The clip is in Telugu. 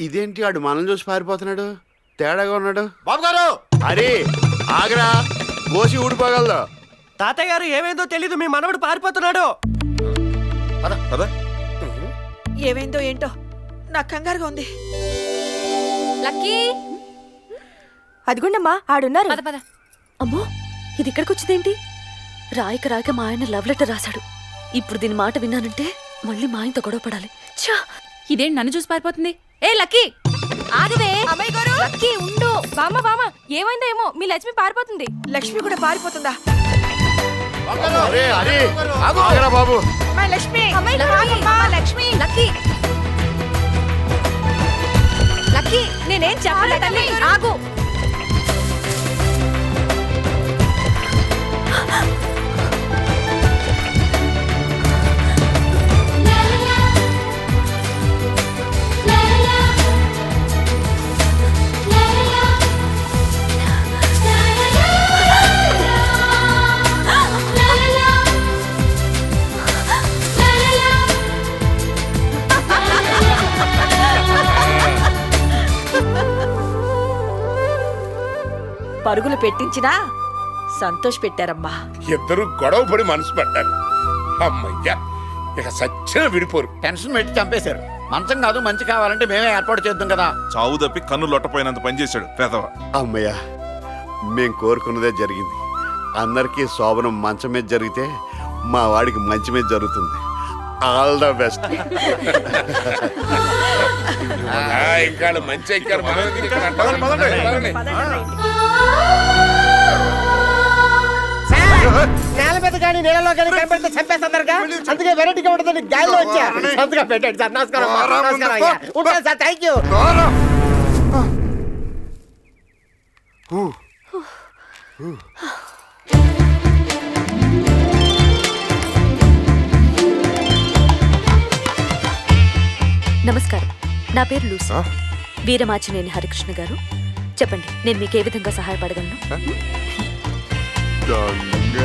ఇదేంటి ఆడు మనం చూసి పారిపోతున్నాడు, తేడాగా ఉన్నాడు. బాబు గారు అరే ఆగరా, గోసి ఊడిపోగలదు. తాతయ్య గారు ఏమైందో తెలీదు, మీ మనవడు పారిపోతున్నాడు. ఏమైందో ఏంటో నాకు కంగారుగా ఉంది. లక్కీ అదిగోండమ్మా ఆడున్నారు. పద పద. అమ్మో ఇది ఇక్కడికి వచ్చిందేంటి? రాయక రాయక మా ఆయన లవ్ లెటర్ రాశాడు. ఇప్పుడు దీని మాట విన్నానంటే మళ్ళీ మా ఆయనతో గొడవ పడాలి. ఛా! ఇదేంటి నన్ను చూసి పారిపోతుంది? ఏ లక్కీ ఆగవే. అమ్మాయి గారు, లక్కీ ఉండు. బామ్మ బామ్మ ఏమైందో ఏమో, మీ లక్ష్మి పారిపోతుంది. లక్ష్మి కూడా పారిపోతుందా? అరే అరే ఆగరా బాబు. అమ్మాయి లక్ష్మి, లక్ష్మి. లక్కీ లక్కీ నేనేం చెప్పలే తల్లి, ఆగు. పరుగులు పెట్టించినా సంతోష్ పెట్టారమ్మా. ఇద్దరు గొడవ పడి మనసు పడ్డారు. అమ్మయ్యా, ఇక సచ్చిన విడిపోరు. టెన్షన్ పెట్టి చంపేశారు. మంచం కాదు మంచి కావాలంటే మేమే ఏర్పాటు చేద్దాం కదా. చావు తప్పి కన్ను లొట్టపోయినంత పని చేశాడు పేదవ. అమ్మయ్య, మేం కోరుకున్నదే జరిగింది. అందరికీ శోభనం మంచం మీద జరిగితే మా వాడికి మంచి మీద జరుగుతుంది. All the best. ఇంకా మంచి ఎక్కారు. నేల మీద కానీ నీళ్ళలో కానీ కనిపెడితే చంపేస్తారుగా, అందుకే వెరైటీగా ఉంటుందని గాలిలో వచ్చా. సంతగా పెట్టండి సార్. నమస్కారం. నమస్కారం అయ్యా. ఉంటాను సార్. Thank you. నమస్కారం, నా పేరు లూసీ. వీరమాచినేని హరికృష్ణ గారు, చెప్పండి నేను మీకు ఏ విధంగా సహాయపడగలను? దొంగ